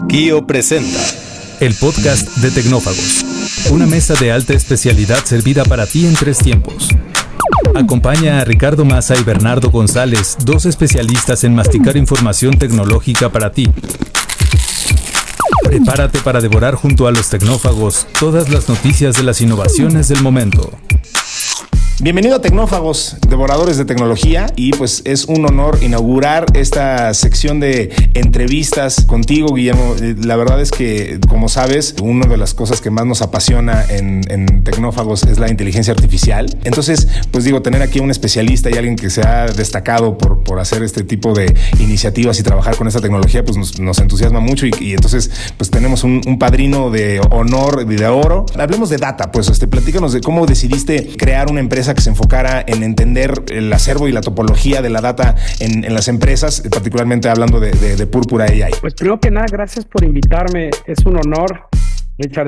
Kio presenta el podcast de Tecnófagos, una mesa de alta especialidad servida para ti en 3 tiempos. Acompaña a Ricardo Maza y Bernardo González, 2 especialistas en masticar información tecnológica para ti. Prepárate para devorar junto a los tecnófagos todas las noticias de las innovaciones del momento. Bienvenido a Tecnófagos, devoradores de tecnología, y pues es un honor inaugurar esta sección de entrevistas contigo, Guillermo. La verdad es que, como sabes, una de las cosas que más nos apasiona en Tecnófagos es la inteligencia artificial. Entonces, pues digo, tener aquí a un especialista y alguien que se ha destacado por hacer este tipo de iniciativas y trabajar con esta tecnología, pues nos entusiasma mucho y entonces pues tenemos un padrino de honor y de oro. Hablemos de data, pues platícanos de cómo decidiste crear una empresa que se enfocara en entender el acervo y la topología de la data en las empresas, particularmente hablando de Púrpura AI. Pues primero que nada, gracias por invitarme. Es un honor, Richard.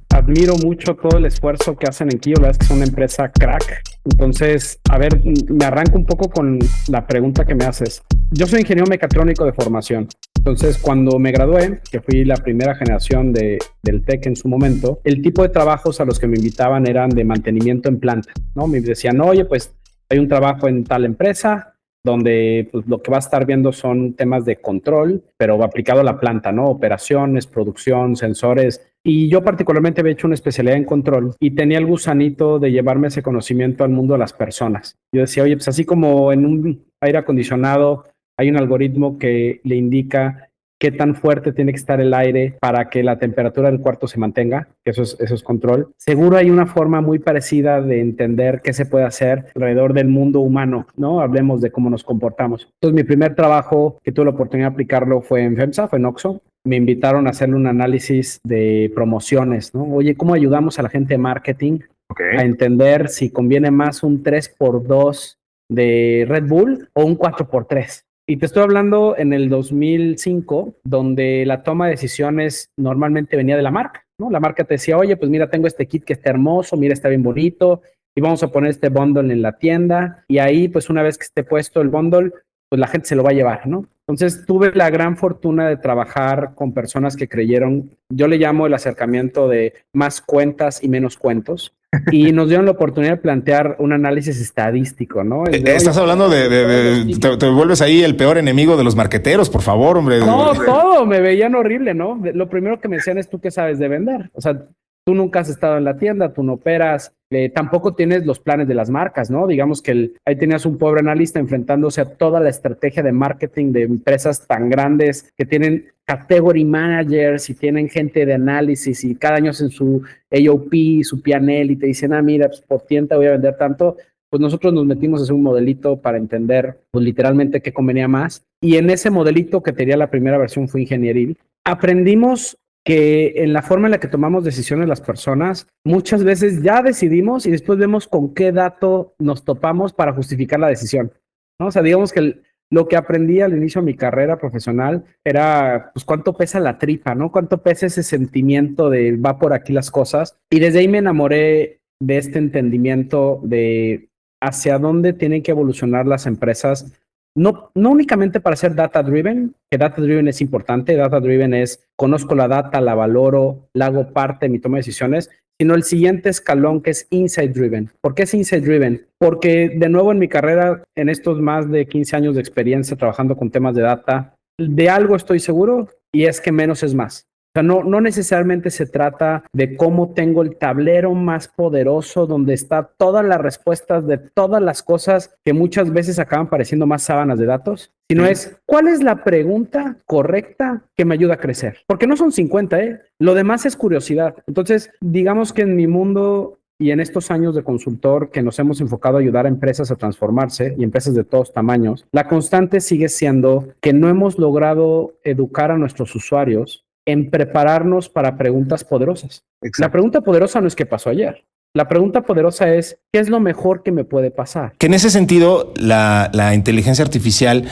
Admiro mucho todo el esfuerzo que hacen en Kio. La verdad es que es una empresa crack. Entonces, a ver, me arranco un poco con la pregunta que me haces. Yo soy ingeniero mecatrónico de formación. Entonces, cuando me gradué, que fui la primera generación del TEC en su momento, el tipo de trabajos a los que me invitaban eran de mantenimiento en planta, ¿no? Me decían, oye, pues hay un trabajo en tal empresa donde pues, lo que va a estar viendo son temas de control, pero aplicado a la planta, ¿no? Operaciones, producción, sensores. Y yo particularmente había hecho una especialidad en control y tenía el gusanito de llevarme ese conocimiento al mundo de las personas. Yo decía, oye, pues así como en un aire acondicionado hay un algoritmo que le indica qué tan fuerte tiene que estar el aire para que la temperatura del cuarto se mantenga, eso es control. Seguro hay una forma muy parecida de entender qué se puede hacer alrededor del mundo humano, ¿no? Hablemos de cómo nos comportamos. Entonces, mi primer trabajo que tuve la oportunidad de aplicarlo fue en FEMSA, fue en Oxxo. Me invitaron a hacerle un análisis de promociones, ¿no? Oye, ¿cómo ayudamos a la gente de marketing a entender si conviene más un 3x2 de Red Bull o un 4x3? Y te estoy hablando en el 2005, donde la toma de decisiones normalmente venía de la marca, ¿no? La marca te decía, oye, pues mira, tengo este kit que está hermoso, mira, está bien bonito, y vamos a poner este bundle en la tienda, y ahí, pues una vez que esté puesto el bundle, pues la gente se lo va a llevar, ¿no? Entonces tuve la gran fortuna de trabajar con personas que creyeron, yo le llamo el acercamiento de más cuentas y menos cuentos, y nos dieron la oportunidad de plantear un análisis estadístico, ¿no? Estás hablando te vuelves ahí el peor enemigo de los marqueteros, por favor, hombre. No, todo, me veían horrible, ¿no? Lo primero que me decían es, ¿tú qué sabes de vender? O sea, tú nunca has estado en la tienda, tú no operas, tampoco tienes los planes de las marcas, ¿no? Digamos que ahí tenías un pobre analista enfrentándose a toda la estrategia de marketing de empresas tan grandes que tienen category managers y tienen gente de análisis y cada año hacen su AOP, su P&L y te dicen, mira, pues por tienda voy a vender tanto. Pues nosotros nos metimos a hacer un modelito para entender, pues literalmente qué convenía más. Y en ese modelito, que tenía la primera versión, fue ingenieril, aprendimos que en la forma en la que tomamos decisiones las personas, muchas veces ya decidimos y después vemos con qué dato nos topamos para justificar la decisión, ¿no? O sea, digamos que lo que aprendí al inicio de mi carrera profesional era, pues, cuánto pesa la tripa, ¿no? Cuánto pesa ese sentimiento de va por aquí las cosas. Y desde ahí me enamoré de este entendimiento de hacia dónde tienen que evolucionar las empresas. No únicamente para ser data-driven, que data-driven es importante, data-driven es conozco la data, la valoro, la hago parte de mi toma de decisiones, sino el siguiente escalón que es insight-driven. ¿Por qué es insight-driven? Porque de nuevo en mi carrera, en estos más de 15 años de experiencia trabajando con temas de data, de algo estoy seguro y es que menos es más. O sea, no necesariamente se trata de cómo tengo el tablero más poderoso donde está todas las respuestas de todas las cosas que muchas veces acaban pareciendo más sábanas de datos, sino es ¿cuál es la pregunta correcta que me ayuda a crecer? Porque no son 50, lo demás es curiosidad. Entonces, digamos que en mi mundo y en estos años de consultor que nos hemos enfocado a ayudar a empresas a transformarse y empresas de todos tamaños, la constante sigue siendo que no hemos logrado educar a nuestros usuarios en prepararnos para preguntas poderosas. Exacto. La pregunta poderosa no es qué pasó ayer. La pregunta poderosa es, ¿qué es lo mejor que me puede pasar? Que en ese sentido, la inteligencia artificial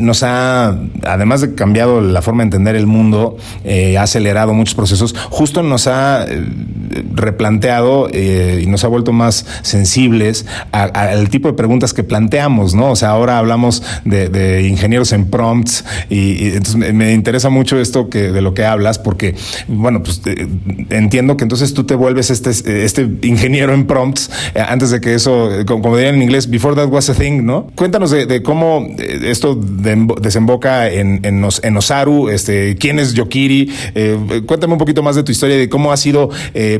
nos ha, además de cambiado la forma de entender el mundo, ha acelerado muchos procesos, justo nos ha replanteado y nos ha vuelto más sensibles al tipo de preguntas que planteamos, ¿no? O sea, ahora hablamos de ingenieros en prompts y entonces me interesa mucho esto de lo que hablas, porque, bueno, pues entiendo que entonces tú te vuelves este ingeniero en prompts antes de que eso, como dirían en inglés, before that was a thing, ¿no? Cuéntanos de cómo esto desemboca en Osaru, quién es Yokiri, cuéntame un poquito más de tu historia y de cómo has ido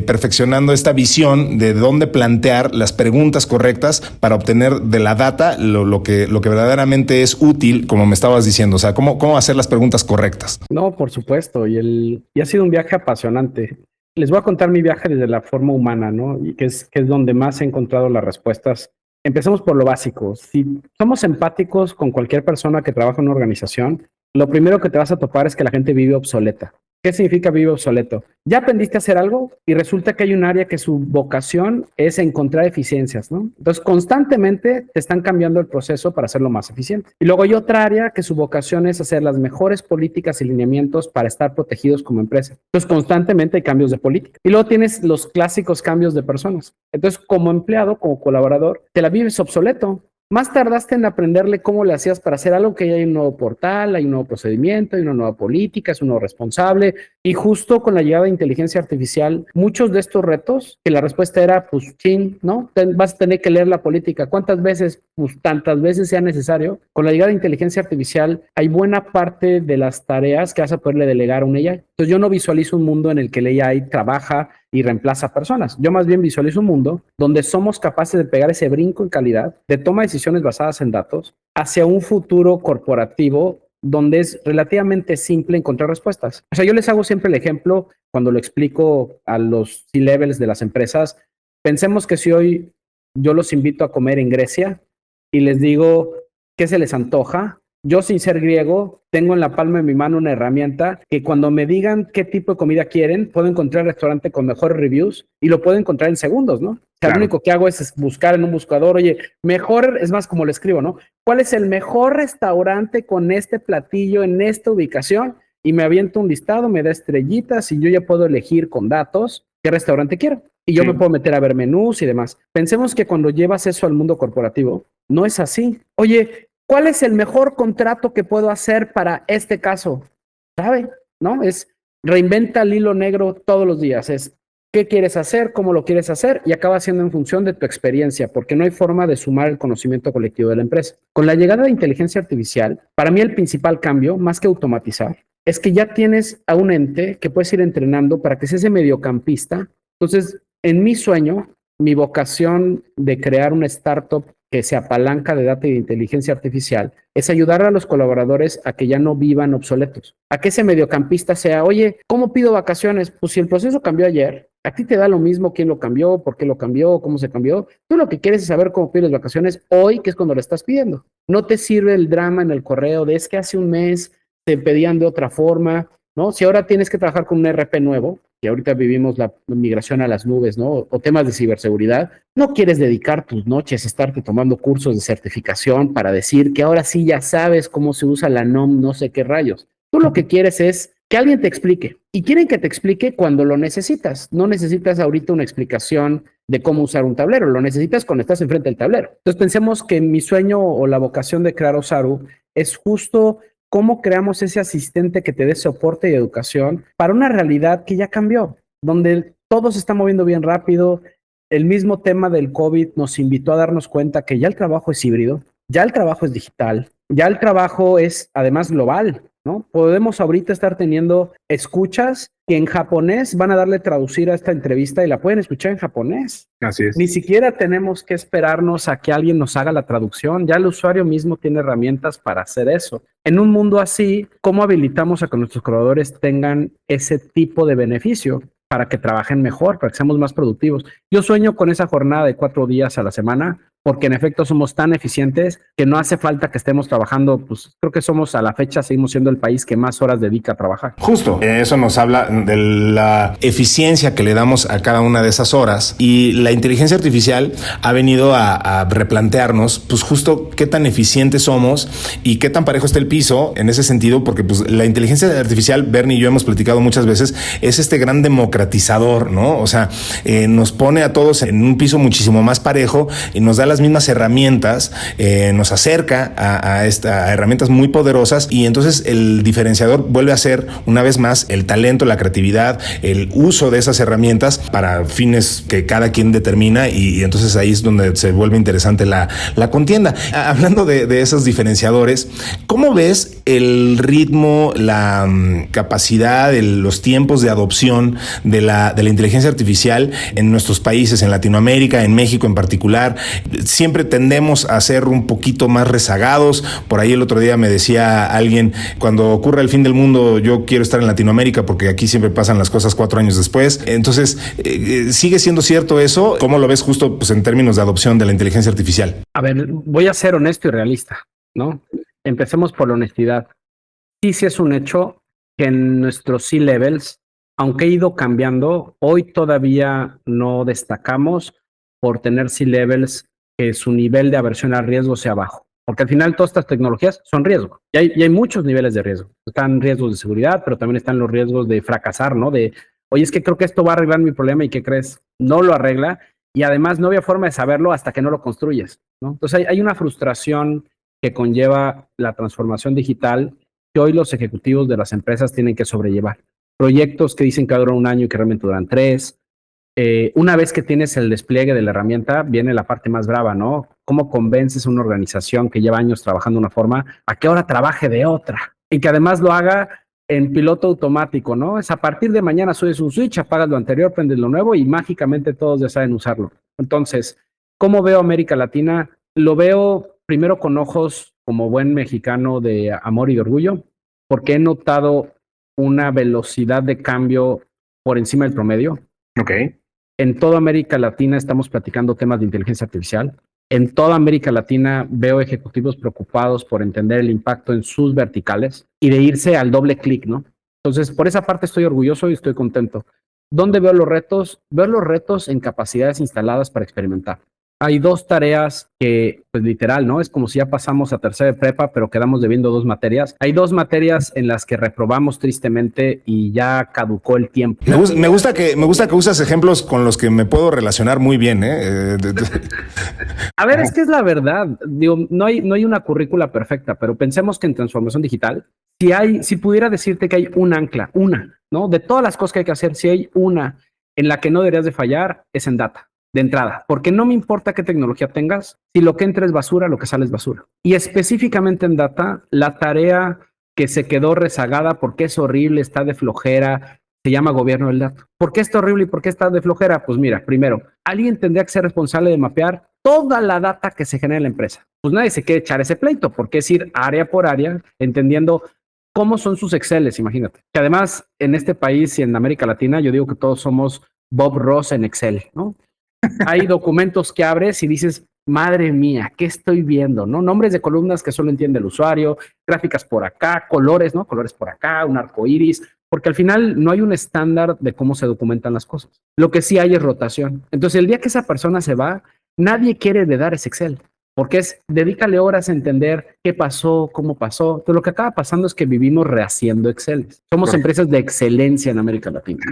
perfeccionando esta visión de dónde plantear las preguntas correctas para obtener de la data lo que verdaderamente es útil, como me estabas diciendo, o sea, cómo hacer las preguntas correctas. No, por supuesto, y ha sido un viaje apasionante. Les voy a contar mi viaje desde la forma humana, ¿no? Y que es donde más he encontrado las respuestas. Empecemos por lo básico. Si somos empáticos con cualquier persona que trabaja en una organización, lo primero que te vas a topar es que la gente vive obsoleta. ¿Qué significa vive obsoleto? Ya aprendiste a hacer algo y resulta que hay un área que su vocación es encontrar eficiencias, ¿no? Entonces, constantemente te están cambiando el proceso para hacerlo más eficiente. Y luego hay otra área que su vocación es hacer las mejores políticas y lineamientos para estar protegidos como empresa. Entonces, constantemente hay cambios de política. Y luego tienes los clásicos cambios de personas. Entonces, como empleado, como colaborador, te la vives obsoleto. Más tardaste en aprenderle cómo le hacías para hacer algo, que ya hay un nuevo portal, hay un nuevo procedimiento, hay una nueva política, es un nuevo responsable. Y justo con la llegada de inteligencia artificial, muchos de estos retos, que la respuesta era, pues, chin, ¿no? Vas a tener que leer la política. ¿Cuántas veces? Pues tantas veces sea necesario. Con la llegada de inteligencia artificial, hay buena parte de las tareas que vas a poderle delegar a un AI. Entonces, yo no visualizo un mundo en el que el AI trabaja y reemplaza personas. Yo más bien visualizo un mundo donde somos capaces de pegar ese brinco en calidad, de toma de decisiones basadas en datos, hacia un futuro corporativo donde es relativamente simple encontrar respuestas. O sea, yo les hago siempre el ejemplo cuando lo explico a los C-levels de las empresas. Pensemos que si hoy yo los invito a comer en Grecia y les digo qué se les antoja, yo, sin ser griego, tengo en la palma de mi mano una herramienta que cuando me digan qué tipo de comida quieren, puedo encontrar el restaurante con mejores reviews y lo puedo encontrar en segundos, ¿no? O sea, claro. Lo único que hago es buscar en un buscador, oye, mejor, es más como lo escribo, ¿no? ¿Cuál es el mejor restaurante con este platillo en esta ubicación? Y me aviento un listado, me da estrellitas y yo ya puedo elegir con datos qué restaurante quiero. Y yo me puedo meter a ver menús y demás. Pensemos que cuando llevas eso al mundo corporativo, no es así. Oye, ¿cuál es el mejor contrato que puedo hacer para este caso? ¿Sabe? ¿No? Es reinventa el hilo negro todos los días. Es qué quieres hacer, cómo lo quieres hacer y acaba siendo en función de tu experiencia, porque no hay forma de sumar el conocimiento colectivo de la empresa. Con la llegada de inteligencia artificial, para mí el principal cambio, más que automatizar, es que ya tienes a un ente que puedes ir entrenando para que sea ese mediocampista. Entonces, en mi sueño, mi vocación de crear una startup que se apalanca de data y de inteligencia artificial, es ayudar a los colaboradores a que ya no vivan obsoletos, a que ese mediocampista sea, oye, ¿cómo pido vacaciones? Pues si el proceso cambió ayer, a ti te da lo mismo quién lo cambió, por qué lo cambió, cómo se cambió. Tú lo que quieres es saber cómo pides vacaciones hoy, que es cuando lo estás pidiendo. No te sirve el drama en el correo de es que hace un mes te pedían de otra forma, ¿no? Si ahora tienes que trabajar con un ERP nuevo, que ahorita vivimos la migración a las nubes, ¿no? O temas de ciberseguridad, no quieres dedicar tus noches a estarte tomando cursos de certificación para decir que ahora sí ya sabes cómo se usa la NOM, no sé qué rayos. Tú lo que quieres es que alguien te explique. Y quieren que te explique cuando lo necesitas. No necesitas ahorita una explicación de cómo usar un tablero, lo necesitas cuando estás enfrente del tablero. Entonces pensemos que mi sueño o la vocación de crear Osaru es justo cómo creamos ese asistente que te dé soporte y educación para una realidad que ya cambió, donde todo se está moviendo bien rápido. El mismo tema del COVID nos invitó a darnos cuenta que ya el trabajo es híbrido, ya el trabajo es digital, ya el trabajo es además global, ¿no? Podemos ahorita estar teniendo escuchas que en japonés van a darle traducir a esta entrevista y la pueden escuchar en japonés. Así es. Ni siquiera tenemos que esperarnos a que alguien nos haga la traducción. Ya el usuario mismo tiene herramientas para hacer eso. En un mundo así, ¿cómo habilitamos a que nuestros colaboradores tengan ese tipo de beneficio para que trabajen mejor, para que seamos más productivos? Yo sueño con esa jornada de 4 días a la semana, porque en efecto somos tan eficientes que no hace falta que estemos trabajando, pues creo que somos a la fecha, seguimos siendo el país que más horas dedica a trabajar. Justo, eso nos habla de la eficiencia que le damos a cada una de esas horas, y la inteligencia artificial ha venido a replantearnos pues justo qué tan eficientes somos y qué tan parejo está el piso en ese sentido, porque pues la inteligencia artificial, Bernie y yo hemos platicado muchas veces, es este gran democratizador, ¿no? O sea, nos pone a todos en un piso muchísimo más parejo y nos da las mismas herramientas, nos acerca a herramientas muy poderosas, y entonces el diferenciador vuelve a ser una vez más el talento, la creatividad, el uso de esas herramientas para fines que cada quien determina, y entonces ahí es donde se vuelve interesante la contienda. Hablando de esos diferenciadores, ¿cómo ves el ritmo, la capacidad, los tiempos de adopción de la inteligencia artificial en nuestros países, en Latinoamérica, en México en particular? Siempre tendemos a ser un poquito más rezagados. Por ahí el otro día me decía alguien, cuando ocurra el fin del mundo, yo quiero estar en Latinoamérica porque aquí siempre pasan las cosas 4 años después. Entonces, ¿sigue siendo cierto eso? ¿Cómo lo ves justo pues, en términos de adopción de la inteligencia artificial? A ver, voy a ser honesto y realista, ¿no? Empecemos por la honestidad. Sí es un hecho que en nuestros C-levels, aunque ha ido cambiando, hoy todavía no destacamos por tener C-levels que su nivel de aversión al riesgo sea bajo. Porque al final todas estas tecnologías son riesgo. Y hay muchos niveles de riesgo. Están riesgos de seguridad, pero también están los riesgos de fracasar, ¿no? De, oye, es que creo que esto va a arreglar mi problema, y ¿qué crees? No lo arregla, y además no había forma de saberlo hasta que no lo construyes, ¿no? Entonces hay una frustración que conlleva la transformación digital que hoy los ejecutivos de las empresas tienen que sobrellevar. Proyectos que dicen que duran 1 año y que realmente duran 3. Una vez que tienes el despliegue de la herramienta, viene la parte más brava, ¿no? ¿Cómo convences a una organización que lleva años trabajando de una forma a que ahora trabaje de otra? Y que además lo haga en piloto automático, ¿no? Es a partir de mañana subes un switch, apagas lo anterior, prendes lo nuevo y mágicamente todos ya saben usarlo. Entonces, ¿cómo veo América Latina? Lo veo primero con ojos como buen mexicano de amor y de orgullo, porque he notado una velocidad de cambio por encima del promedio. Ok. En toda América Latina estamos platicando temas de inteligencia artificial. En toda América Latina veo ejecutivos preocupados por entender el impacto en sus verticales y de irse al doble clic, ¿no? Entonces, por esa parte estoy orgulloso y estoy contento. ¿Dónde veo los retos? Veo los retos en capacidades instaladas para experimentar. Hay 2 tareas que, pues literal, ¿no? Es como si ya pasamos a tercera de prepa, pero quedamos debiendo 2 materias. Hay 2 materias en las que reprobamos tristemente y ya caducó el tiempo. Me gusta que usas ejemplos con los que me puedo relacionar muy bien, ¿eh? A ver, es que es la verdad. Digo, no hay una currícula perfecta, pero pensemos que en transformación digital, si pudiera decirte que hay un ancla, ¿no? De todas las cosas que hay que hacer, si hay una en la que no deberías de fallar, es en data. De entrada, porque no me importa qué tecnología tengas, si lo que entra es basura, lo que sale es basura. Y específicamente en data, la tarea que se quedó rezagada porque es horrible, está de flojera, se llama gobierno del dato. ¿Por qué está horrible y por qué está de flojera? Pues mira, primero, alguien tendría que ser responsable de mapear toda la data que se genera en la empresa. Pues nadie se quiere echar ese pleito, porque es ir área por área, entendiendo cómo son sus Exceles, imagínate. Que además, en este país y en América Latina, yo digo que todos somos Bob Ross en Excel, ¿no? Hay documentos que abres y dices, madre mía, ¿qué estoy viendo? ¿No? Nombres de columnas que solo entiende el usuario, gráficas por acá, colores, ¿no? Colores por acá, un arco iris, porque al final no hay un estándar de cómo se documentan las cosas. Lo que sí hay es rotación. Entonces, el día que esa persona se va, nadie quiere heredar ese Excel, porque dedícale horas a entender qué pasó, cómo pasó. Entonces, lo que acaba pasando es que vivimos rehaciendo Excel. Somos empresas de excelencia en América Latina.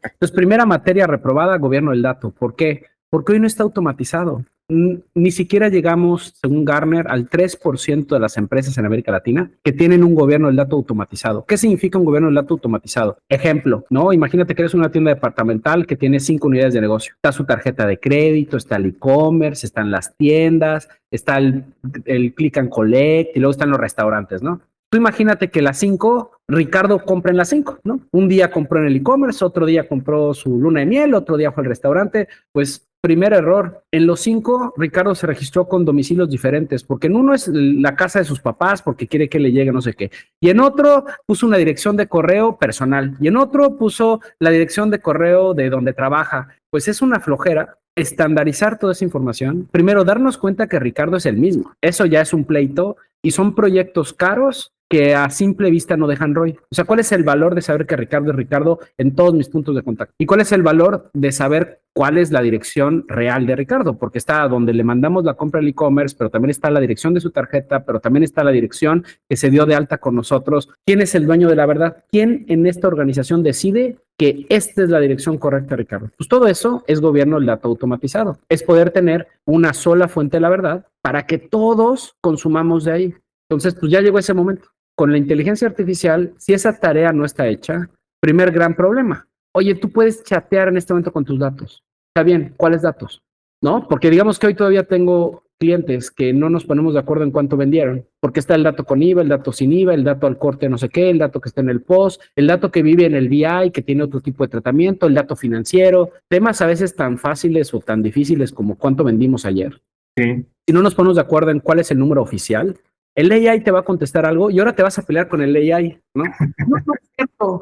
Entonces, primera materia reprobada, gobierno del dato. ¿Por qué? Porque hoy no está automatizado. Ni siquiera llegamos, según Gartner, al 3% de las empresas en América Latina que tienen un gobierno del dato automatizado. ¿Qué significa un gobierno del dato automatizado? Ejemplo, ¿no? Imagínate que eres una tienda departamental que tiene 5 unidades de negocio. Está su tarjeta de crédito, está el e-commerce, están las tiendas, está el click and collect y luego están los restaurantes, ¿no? Tú imagínate que las 5, Ricardo compra en las 5, ¿no? Un día compró en el e-commerce, otro día compró su luna de miel, otro día fue al restaurante. Pues, primer error, en los 5, Ricardo se registró con domicilios diferentes, porque en uno es la casa de sus papás, porque quiere que le llegue no sé qué. Y en otro puso una dirección de correo personal. Y en otro puso la dirección de correo de donde trabaja. Pues es una flojera estandarizar toda esa información. Primero, darnos cuenta que Ricardo es el mismo. Eso ya es un pleito y son proyectos caros que a simple vista no dejan ROI. O sea, ¿cuál es el valor de saber que Ricardo es Ricardo en todos mis puntos de contacto? ¿Y cuál es el valor de saber cuál es la dirección real de Ricardo? Porque está donde le mandamos la compra al e-commerce, pero también está la dirección de su tarjeta, pero también está la dirección que se dio de alta con nosotros. ¿Quién es el dueño de la verdad? ¿Quién en esta organización decide que esta es la dirección correcta, Ricardo? Pues todo eso es gobierno del dato automatizado. Es poder tener una sola fuente de la verdad para que todos consumamos de ahí. Entonces, pues ya llegó ese momento. Con la inteligencia artificial, si esa tarea no está hecha, primer gran problema. Oye, tú puedes chatear en este momento con tus datos. Está bien, ¿cuáles datos? ¿No? Porque digamos que hoy todavía tengo clientes que no nos ponemos de acuerdo en cuánto vendieron, porque está el dato con IVA, el dato sin IVA, el dato al corte no sé qué, el dato que está en el post, el dato que vive en el BI, que tiene otro tipo de tratamiento, el dato financiero, temas a veces tan fáciles o tan difíciles como cuánto vendimos ayer. Sí. Si no nos ponemos de acuerdo en cuál es el número oficial, el AI te va a contestar algo y ahora te vas a pelear con el AI, ¿no? No es cierto.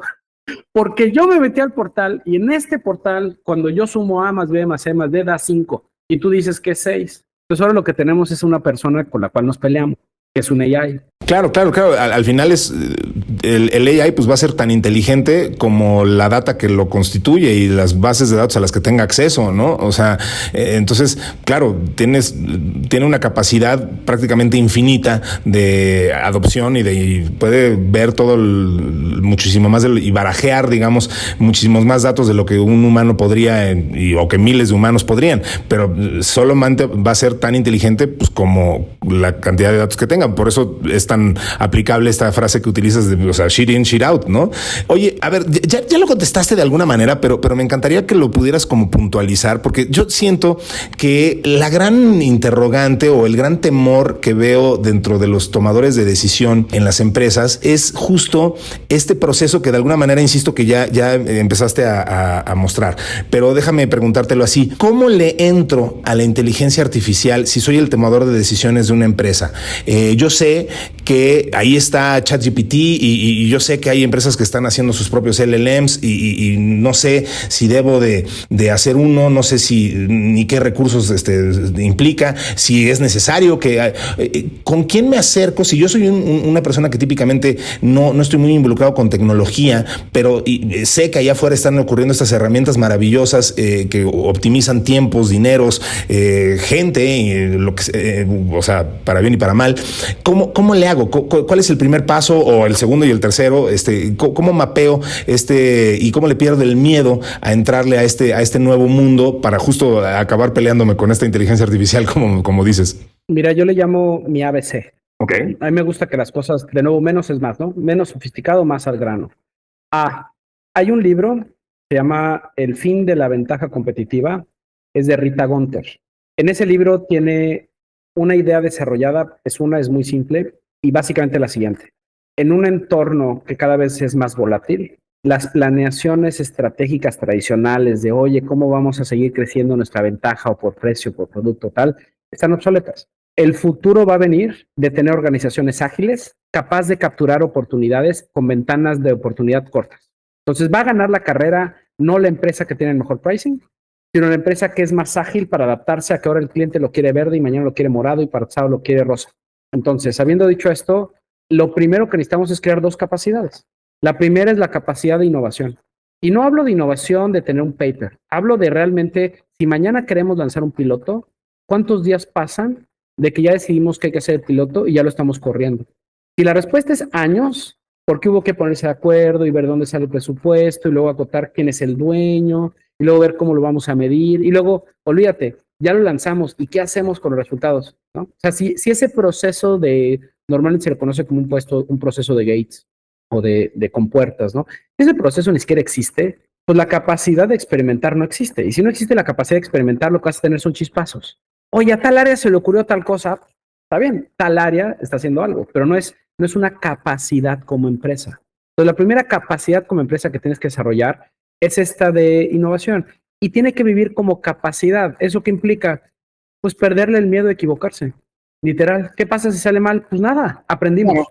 Porque yo me metí al portal y en este portal, cuando yo sumo A más B más C más D, da 5 y tú dices que es 6. Entonces ahora lo que tenemos es una persona con la cual nos peleamos, que es un AI. Claro. Al final es el AI pues va a ser tan inteligente como la data que lo constituye y las bases de datos a las que tenga acceso, ¿no? O sea, entonces, claro, tiene una capacidad prácticamente infinita de adopción y puede ver todo muchísimo más y barajear, digamos, muchísimos más datos de lo que un humano podría o que miles de humanos podrían, pero solamente va a ser tan inteligente pues como la cantidad de datos que tengan. Por eso es tan aplicable esta frase que utilizas de, o sea, shit in, shit out, ¿no? Oye, a ver, ya lo contestaste de alguna manera, pero me encantaría que lo pudieras como puntualizar, porque yo siento que la gran interrogante o el gran temor que veo dentro de los tomadores de decisión en las empresas es justo este proceso que de alguna manera, insisto, que ya empezaste a mostrar, pero déjame preguntártelo así. ¿Cómo le entro a la inteligencia artificial si soy el tomador de decisiones de una empresa? Yo sé que ahí está ChatGPT y yo sé que hay empresas que están haciendo sus propios LLMs y no sé si debo de hacer uno, no sé si ni qué recursos implica, si es necesario que ¿con quién me acerco? Si yo soy una persona que típicamente no estoy muy involucrado con tecnología, pero sé que allá afuera están ocurriendo estas herramientas maravillosas que optimizan tiempos, dineros, gente, lo que o sea, para bien y para mal. ¿Cómo le hago? ¿Cuál es el primer paso o el segundo y el tercero? ¿Cómo mapeo y cómo le pierdo el miedo a entrarle a este nuevo mundo para justo acabar peleándome con esta inteligencia artificial, como dices? Mira, yo le llamo mi ABC. Ok. A mí me gusta que las cosas, de nuevo, menos es más, ¿no? Menos sofisticado, más al grano. Hay un libro, se llama El fin de la ventaja competitiva, es de Rita Gunter. En ese libro tiene una idea desarrollada, es muy simple y básicamente la siguiente. En un entorno que cada vez es más volátil, las planeaciones estratégicas tradicionales de, oye, ¿cómo vamos a seguir creciendo nuestra ventaja o por precio, por producto tal? Están obsoletas. El futuro va a venir de tener organizaciones ágiles, capaz de capturar oportunidades con ventanas de oportunidad cortas. Entonces va a ganar la carrera no la empresa que tiene el mejor pricing, sino la empresa que es más ágil para adaptarse a que ahora el cliente lo quiere verde y mañana lo quiere morado y para pasado lo quiere rosa. Entonces, habiendo dicho esto, lo primero que necesitamos es crear dos capacidades. La primera es la capacidad de innovación. Y no hablo de innovación de tener un paper. Hablo de realmente, si mañana queremos lanzar un piloto, ¿cuántos días pasan de que ya decidimos que hay que hacer el piloto y ya lo estamos corriendo? Si la respuesta es años, porque hubo que ponerse de acuerdo y ver dónde sale el presupuesto y luego acotar quién es el dueño y luego ver cómo lo vamos a medir y luego, olvídate, ya lo lanzamos y qué hacemos con los resultados, ¿no? O sea, si ese proceso normalmente se le conoce como un proceso de gates o de compuertas, ¿no? Si ese proceso ni siquiera existe, pues la capacidad de experimentar no existe. Y si no existe la capacidad de experimentar, lo que vas a tener son chispazos. Oye, a tal área se le ocurrió tal cosa, está bien, tal área está haciendo algo, pero no es una capacidad como empresa. Entonces, la primera capacidad como empresa que tienes que desarrollar es esta de innovación y tiene que vivir como capacidad. ¿Eso qué implica? Pues perderle el miedo de equivocarse. Literal. ¿Qué pasa si sale mal? Pues nada, aprendimos.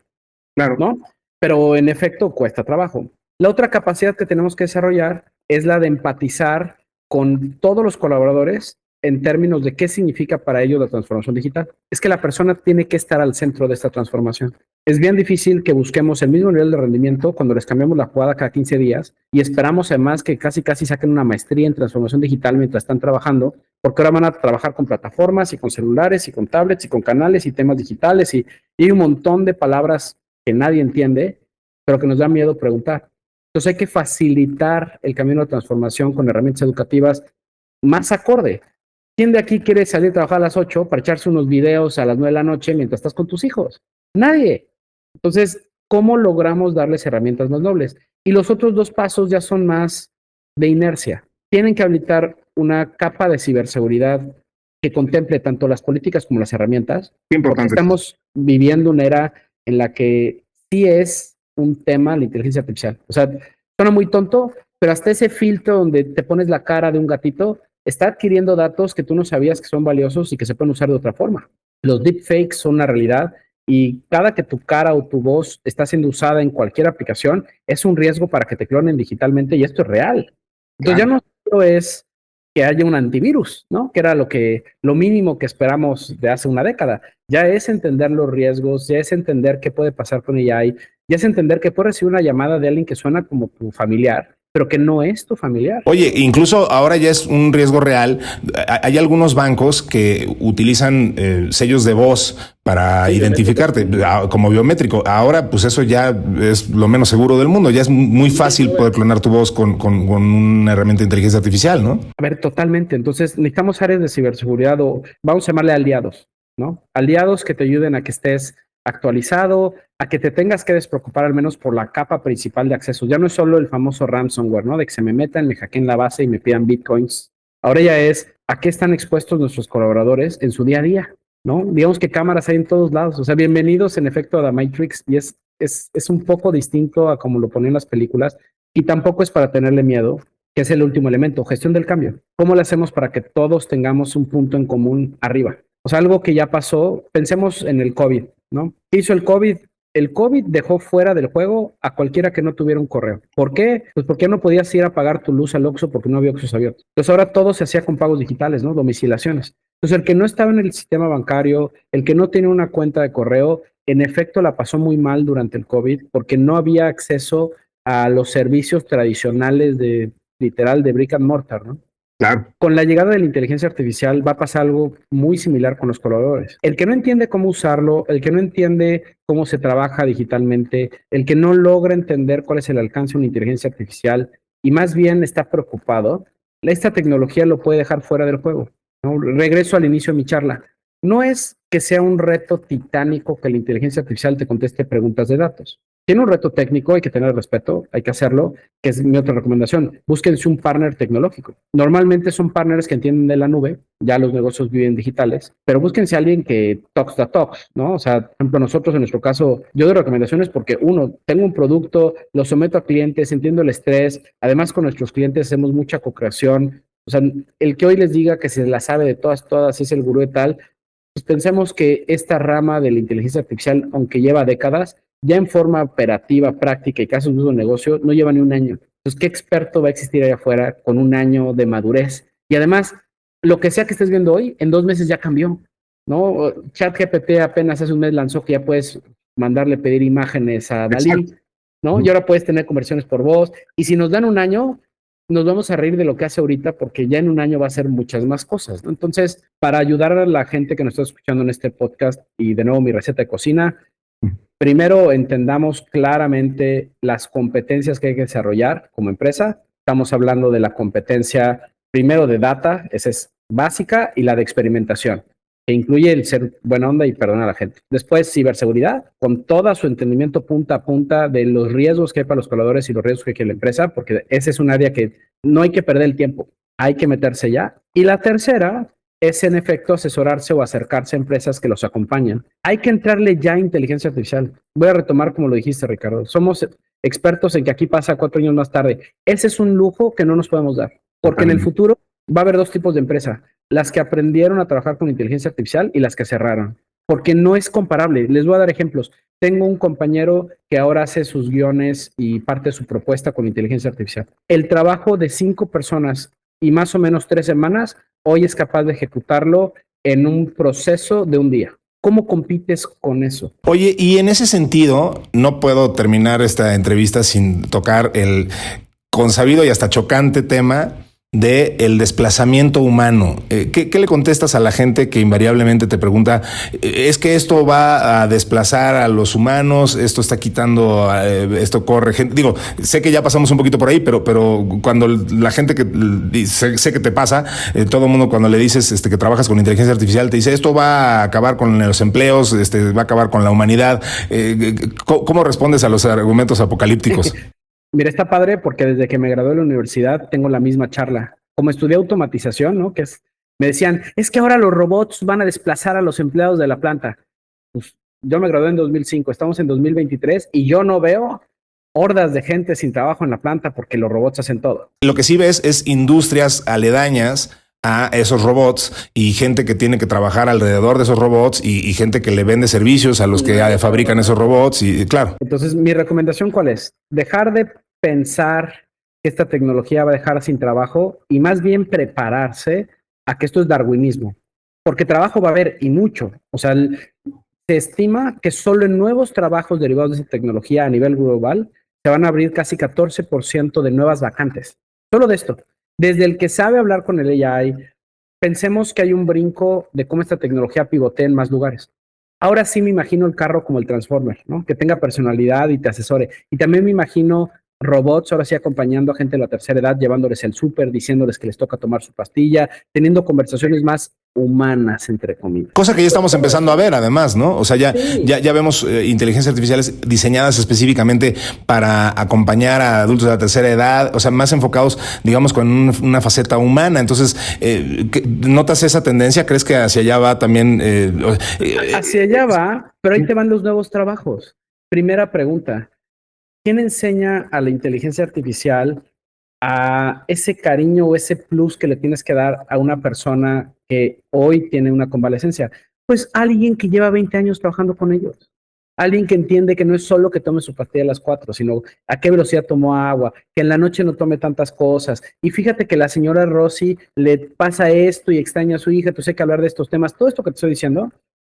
Claro. ¿No? Pero en efecto cuesta trabajo. La otra capacidad que tenemos que desarrollar es la de empatizar con todos los colaboradores en términos de qué significa para ellos la transformación digital. Es que la persona tiene que estar al centro de esta transformación. Es bien difícil que busquemos el mismo nivel de rendimiento cuando les cambiamos la jugada cada 15 días y esperamos además que casi saquen una maestría en transformación digital mientras están trabajando, porque ahora van a trabajar con plataformas y con celulares y con tablets y con canales y temas digitales y hay un montón de palabras que nadie entiende, pero que nos da miedo preguntar. Entonces hay que facilitar el camino de transformación con herramientas educativas más acorde. ¿Quién de aquí quiere salir a trabajar a las 8 para echarse unos videos a las 9 de la noche mientras estás con tus hijos? Nadie. Entonces, ¿cómo logramos darles herramientas más nobles? Y los otros dos pasos ya son más de inercia. Tienen que habilitar una capa de ciberseguridad que contemple tanto las políticas como las herramientas. Importante. Estamos viviendo una era en la que sí es un tema la inteligencia artificial. O sea, suena muy tonto, pero hasta ese filtro donde te pones la cara de un gatito está adquiriendo datos que tú no sabías que son valiosos y que se pueden usar de otra forma. Los deepfakes son una realidad y cada que tu cara o tu voz está siendo usada en cualquier aplicación es un riesgo para que te clonen digitalmente y esto es real. Entonces ya no solo es que haya un antivirus, ¿no? Que era lo mínimo que esperamos de hace una década. Ya es entender los riesgos, ya es entender qué puede pasar con AI, ya es entender que puedes recibir una llamada de alguien que suena como tu familiar, pero que no es tu familiar. Oye, incluso ahora ya es un riesgo real. Hay algunos bancos que utilizan sellos de voz para identificarte como biométrico. Ahora, pues eso ya es lo menos seguro del mundo. Ya es muy fácil poder clonar tu voz con una herramienta de inteligencia artificial, ¿no? A ver, totalmente. Entonces necesitamos áreas de ciberseguridad o vamos a llamarle aliados, ¿no? Aliados que te ayuden a que estés actualizado, a que te tengas que despreocupar al menos por la capa principal de acceso. Ya no es solo el famoso ransomware, ¿no? De que se me metan, me hackeen la base y me pidan bitcoins. Ahora ya es a qué están expuestos nuestros colaboradores en su día a día, ¿no? Digamos que cámaras hay en todos lados. O sea, bienvenidos en efecto a The Matrix y es un poco distinto a como lo ponen las películas y tampoco es para tenerle miedo, que es el último elemento, gestión del cambio. ¿Cómo lo hacemos para que todos tengamos un punto en común arriba? O sea, algo que ya pasó, pensemos en el COVID, ¿no? ¿Qué hizo el COVID? El COVID dejó fuera del juego a cualquiera que no tuviera un correo. ¿Por qué? Pues porque no podías ir a pagar tu luz al Oxxo porque no había Oxxos abiertos. Entonces ahora todo se hacía con pagos digitales, ¿no? Domiciliaciones. Entonces el que no estaba en el sistema bancario, el que no tenía una cuenta de correo, en efecto la pasó muy mal durante el COVID porque no había acceso a los servicios tradicionales de literal de brick and mortar, ¿no? Claro. Con la llegada de la inteligencia artificial va a pasar algo muy similar con los colaboradores. El que no entiende cómo usarlo, el que no entiende cómo se trabaja digitalmente, el que no logra entender cuál es el alcance de una inteligencia artificial y más bien está preocupado, esta tecnología lo puede dejar fuera del juego, ¿no? Regreso al inicio de mi charla. No es que sea un reto titánico que la inteligencia artificial te conteste preguntas de datos. Tiene un reto técnico, hay que tener respeto, hay que hacerlo, que es mi otra recomendación. Búsquense un partner tecnológico. Normalmente son partners que entienden de la nube, ya los negocios viven digitales, pero búsquense a alguien que talks the talks, ¿no? O sea, por ejemplo, nosotros en nuestro caso, yo doy recomendaciones porque uno, tengo un producto, lo someto a clientes, entiendo el estrés, además con nuestros clientes hacemos mucha co-creación. O sea, el que hoy les diga que se la sabe de todas, es el gurú de tal, pues pensemos que esta rama de la inteligencia artificial, aunque lleva décadas, ya en forma operativa, práctica y casos de uso de negocio, no lleva ni un año. Entonces, ¿qué experto va a existir allá afuera con un año de madurez? Y además, lo que sea que estés viendo hoy, en 2 meses ya cambió, ¿no? ChatGPT apenas hace un mes lanzó que ya puedes mandarle pedir imágenes a Dalí, ¿no? Y ahora puedes tener conversiones por voz. Y si nos dan un año, nos vamos a reír de lo que hace ahorita porque ya en un año va a hacer muchas más cosas, ¿no? Entonces, para ayudar a la gente que nos está escuchando en este podcast y de nuevo mi receta de cocina, primero entendamos claramente las competencias que hay que desarrollar como empresa. Estamos hablando de la competencia primero de data, esa es básica, y la de experimentación, que incluye el ser buena onda y perdonar a la gente. Después, ciberseguridad, con todo su entendimiento punta a punta de los riesgos que hay para los colaboradores y los riesgos que hay en la empresa, porque ese es un área que no hay que perder el tiempo, hay que meterse ya. Y la tercera es en efecto asesorarse o acercarse a empresas que los acompañan. Hay que entrarle ya a inteligencia artificial. Voy a retomar como lo dijiste, Ricardo. Somos expertos en que aquí pasa 4 años más tarde. Ese es un lujo que no nos podemos dar, porque en el futuro va a haber 2 tipos de empresa, las que aprendieron a trabajar con inteligencia artificial y las que cerraron, porque no es comparable. Les voy a dar ejemplos. Tengo un compañero que ahora hace sus guiones y parte de su propuesta con inteligencia artificial. El trabajo de 5 personas y más o menos 3 semanas, hoy es capaz de ejecutarlo en un proceso de un día. ¿Cómo compites con eso? Oye, y en ese sentido, no puedo terminar esta entrevista sin tocar el consabido y hasta chocante tema de el desplazamiento humano. ¿Qué le contestas a la gente que invariablemente te pregunta, es que esto va a desplazar a los humanos, esto está quitando, esto corre gente? Digo, sé que ya pasamos un poquito por ahí, pero cuando la gente que sé que te pasa, todo el mundo cuando le dices que trabajas con inteligencia artificial te dice, esto va a acabar con los empleos, va a acabar con la humanidad. ¿Cómo respondes a los argumentos apocalípticos? Mira, está padre porque desde que me gradué de la universidad tengo la misma charla. Como estudié automatización, ¿no? Me decían, es que ahora los robots van a desplazar a los empleados de la planta. Pues yo me gradué en 2005, estamos en 2023 y yo no veo hordas de gente sin trabajo en la planta porque los robots hacen todo. Lo que sí ves es industrias aledañas a esos robots y gente que tiene que trabajar alrededor de esos robots y gente que le vende servicios a los que fabrican esos robots y claro. Entonces, mi recomendación, ¿cuál es? Dejar de pensar que esta tecnología va a dejar sin trabajo y más bien prepararse a que esto es darwinismo, porque trabajo va a haber y mucho. O sea, se estima que solo en nuevos trabajos derivados de esa tecnología a nivel global se van a abrir casi 14% de nuevas vacantes. Solo de esto. Desde el que sabe hablar con el AI, pensemos que hay un brinco de cómo esta tecnología pivotea en más lugares. Ahora sí me imagino el carro como el Transformer, ¿no? Que tenga personalidad y te asesore. Y también me imagino robots ahora sí acompañando a gente de la tercera edad, llevándoles el súper, diciéndoles que les toca tomar su pastilla, teniendo conversaciones más humanas, entre comillas. Cosa que ya estamos empezando a ver, además, ¿no? O sea, ya vemos inteligencias artificiales diseñadas específicamente para acompañar a adultos de la tercera edad, o sea, más enfocados, digamos, con una faceta humana. Entonces, ¿notas esa tendencia? ¿Crees que hacia allá va también? Hacia allá va, pero ahí te van los nuevos trabajos. Primera pregunta. ¿Quién enseña a la inteligencia artificial a ese cariño o ese plus que le tienes que dar a una persona que hoy tiene una convalecencia? Pues alguien que lleva 20 años trabajando con ellos. Alguien que entiende que no es solo que tome su pastilla a las 4, sino a qué velocidad tomó agua, que en la noche no tome tantas cosas. Y fíjate que la señora Rosy le pasa esto y extraña a su hija, entonces hay que hablar de estos temas. Todo esto que te estoy diciendo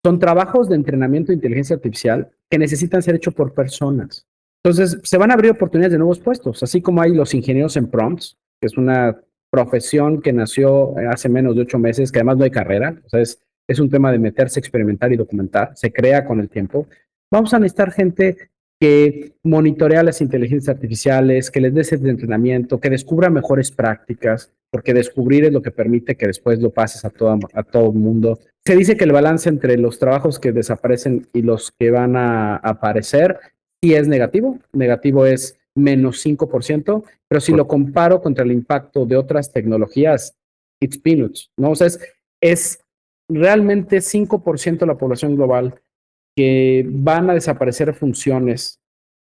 son trabajos de entrenamiento de inteligencia artificial que necesitan ser hechos por personas. Entonces, se van a abrir oportunidades de nuevos puestos, así como hay los ingenieros en prompts, que es una profesión que nació hace menos de 8 meses, que además no hay carrera, o sea, es un tema de meterse, experimentar y documentar, se crea con el tiempo. Vamos a necesitar gente que monitorea las inteligencias artificiales, que les dé ese entrenamiento, que descubra mejores prácticas, porque descubrir es lo que permite que después lo pases a todo mundo. Se dice que el balance entre los trabajos que desaparecen y los que van a aparecer sí es negativo. Negativo es menos 5%, pero si lo comparo contra el impacto de otras tecnologías, it's peanuts, ¿no? O sea, es realmente 5% de la población global que van a desaparecer funciones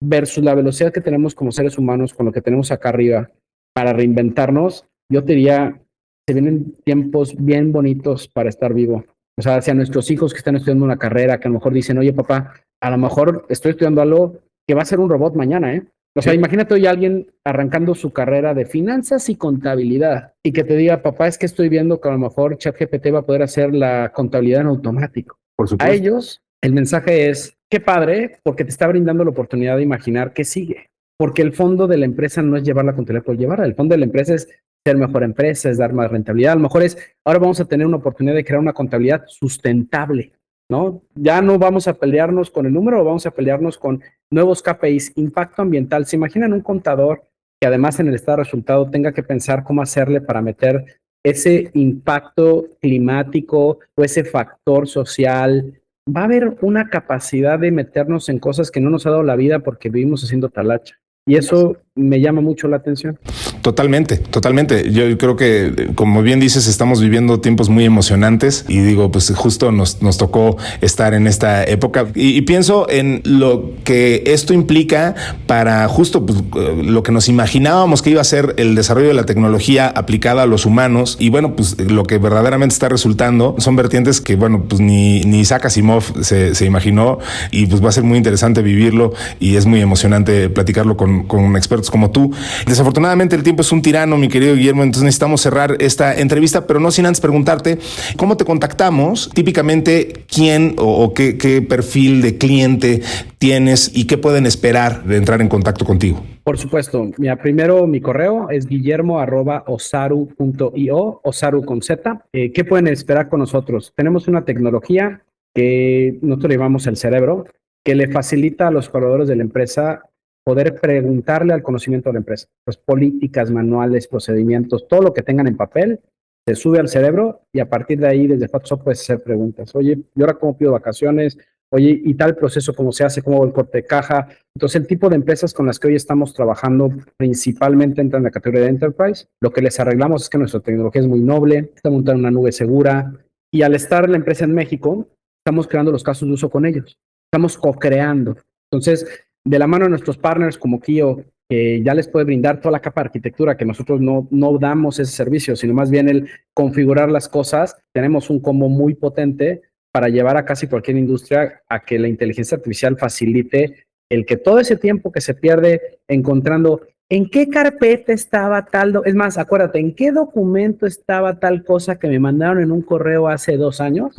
versus la velocidad que tenemos como seres humanos con lo que tenemos acá arriba para reinventarnos. Yo te diría, se vienen tiempos bien bonitos para estar vivo. O sea, hacia nuestros hijos que están estudiando una carrera, que a lo mejor dicen, oye, papá, a lo mejor estoy estudiando algo que va a ser un robot mañana, ¿eh? O sea, imagínate hoy alguien arrancando su carrera de finanzas y contabilidad y que te diga, papá, es que estoy viendo que a lo mejor ChatGPT va a poder hacer la contabilidad en automático. Por supuesto. A ellos, el mensaje es, qué padre, porque te está brindando la oportunidad de imaginar qué sigue. Porque el fondo de la empresa no es llevar la contabilidad por llevarla. El fondo de la empresa es ser mejor empresa, es dar más rentabilidad. A lo mejor ahora vamos a tener una oportunidad de crear una contabilidad sustentable, ¿no? Ya no vamos a pelearnos con el número, vamos a pelearnos con nuevos KPIs, impacto ambiental. ¿Se imaginan un contador que además en el estado de resultado tenga que pensar cómo hacerle para meter ese impacto climático o ese factor social? Va a haber una capacidad de meternos en cosas que no nos ha dado la vida porque vivimos haciendo talacha. Y eso me llama mucho la atención. Totalmente, totalmente. Yo creo que, como bien dices, estamos viviendo tiempos muy emocionantes y digo, pues justo nos tocó estar en esta época y pienso en lo que esto implica para justo pues, lo que nos imaginábamos que iba a ser el desarrollo de la tecnología aplicada a los humanos y bueno, pues lo que verdaderamente está resultando son vertientes que bueno, pues ni Isaac Asimov se imaginó y pues va a ser muy interesante vivirlo y es muy emocionante platicarlo con expertos como tú. Desafortunadamente el tiempo tiempo es un tirano, mi querido Guillermo, entonces necesitamos cerrar esta entrevista, pero no sin antes preguntarte cómo te contactamos, típicamente quién o qué perfil de cliente tienes y qué pueden esperar de entrar en contacto contigo. Por supuesto. Mira, primero mi correo es guillermo@osaru.io, Osaru con Z. ¿Qué pueden esperar con nosotros? Tenemos una tecnología que nosotros le llamamos el cerebro, que le facilita a los colaboradores de la empresa poder preguntarle al conocimiento de la empresa. Pues políticas, manuales, procedimientos, todo lo que tengan en papel, se sube al cerebro y a partir de ahí, desde FactSoft, puedes hacer preguntas. Oye, ¿y ahora cómo pido vacaciones? Oye, ¿y tal proceso cómo se hace? ¿Cómo va el corte de caja? Entonces, el tipo de empresas con las que hoy estamos trabajando principalmente entran en la categoría de Enterprise. Lo que les arreglamos es que nuestra tecnología es muy noble, está montada en una nube segura y al estar la empresa en México, estamos creando los casos de uso con ellos. Estamos co-creando. Entonces, de la mano de nuestros partners como Kio, que ya les puede brindar toda la capa de arquitectura, que nosotros no damos ese servicio, sino más bien el configurar las cosas, tenemos un combo muy potente para llevar a casi cualquier industria a que la inteligencia artificial facilite el que todo ese tiempo que se pierde encontrando en qué carpeta estaba tal, es más, acuérdate, en qué documento estaba tal cosa que me mandaron en un correo hace 2 años.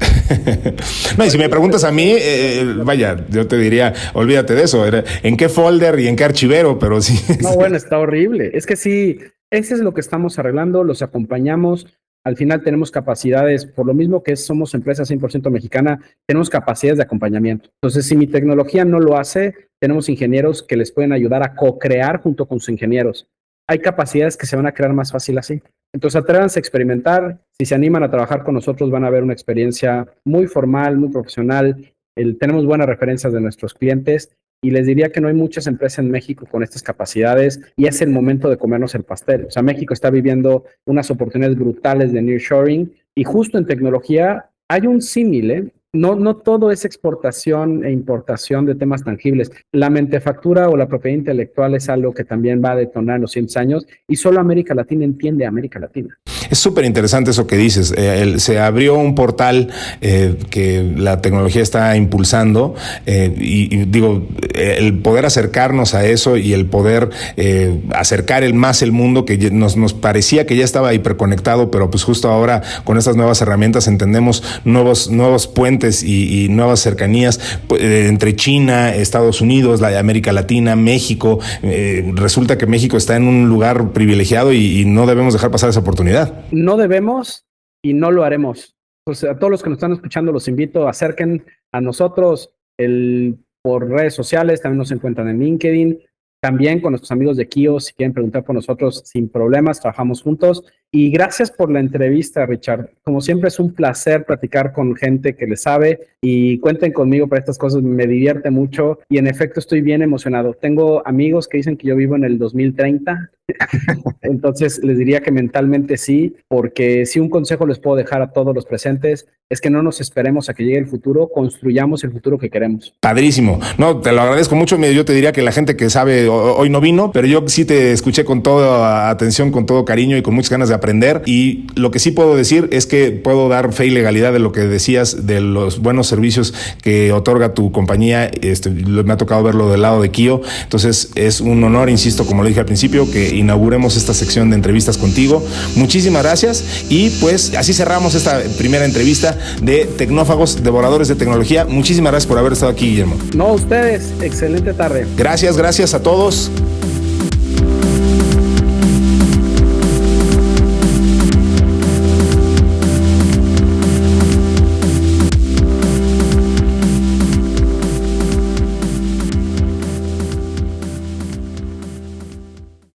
No, y si me preguntas a mí, vaya, yo te diría, olvídate de eso, en qué folder y en qué archivero, pero sí. No, bueno, está horrible. Es que sí, ese es lo que estamos arreglando, los acompañamos. Al final tenemos capacidades, por lo mismo que somos empresa 100% mexicana, tenemos capacidades de acompañamiento. Entonces, si mi tecnología no lo hace, tenemos ingenieros que les pueden ayudar a co-crear junto con sus ingenieros. Hay capacidades que se van a crear más fácil así. Entonces, atrévanse a experimentar. Si se animan a trabajar con nosotros, van a ver una experiencia muy formal, muy profesional. Tenemos buenas referencias de nuestros clientes y les diría que no hay muchas empresas en México con estas capacidades y es el momento de comernos el pastel. O sea, México está viviendo unas oportunidades brutales de nearshoring y justo en tecnología hay un símil, ¿eh? No todo es exportación e importación de temas tangibles. La mentefactura o la propiedad intelectual es algo que también va a detonar en los 100 años y solo América Latina entiende a América Latina. Es súper interesante eso que dices. Se abrió un portal que la tecnología está impulsando y digo, el poder acercarnos a eso y el poder acercar el mundo que nos parecía que ya estaba hiperconectado, pero pues justo ahora con estas nuevas herramientas entendemos nuevos puentes y nuevas cercanías entre China, Estados Unidos, la de América Latina, México. Resulta que México está en un lugar privilegiado y no debemos dejar pasar esa oportunidad. No debemos y no lo haremos. Pues a todos los que nos están escuchando los invito a acerquen a nosotros por redes sociales, también nos encuentran en LinkedIn, también con nuestros amigos de Kio, si quieren preguntar por nosotros sin problemas, trabajamos juntos. Y gracias por la entrevista, Richard. Como siempre es un placer platicar con gente que le sabe y cuenten conmigo para estas cosas, me divierte mucho y en efecto estoy bien emocionado. Tengo amigos que dicen que yo vivo en el 2030, entonces les diría que mentalmente sí, porque si un consejo les puedo dejar a todos los presentes es que no nos esperemos a que llegue el futuro, construyamos el futuro que queremos. Padrísimo. No, te lo agradezco mucho. Yo te diría que la gente que sabe hoy no vino, pero yo sí te escuché con toda atención, con todo cariño y con muchas ganas de aprender. Y lo que sí puedo decir es que puedo dar fe y legalidad de lo que decías, de los buenos servicios que otorga tu compañía. Me ha tocado verlo del lado de Kio. Entonces es un honor, insisto, como lo dije al principio, que inauguremos esta sección de entrevistas contigo. Muchísimas gracias. Y pues así cerramos esta primera entrevista de Tecnófagos, devoradores de tecnología. Muchísimas gracias por haber estado aquí, Guillermo. No, ustedes. Excelente tarde. Gracias a todos.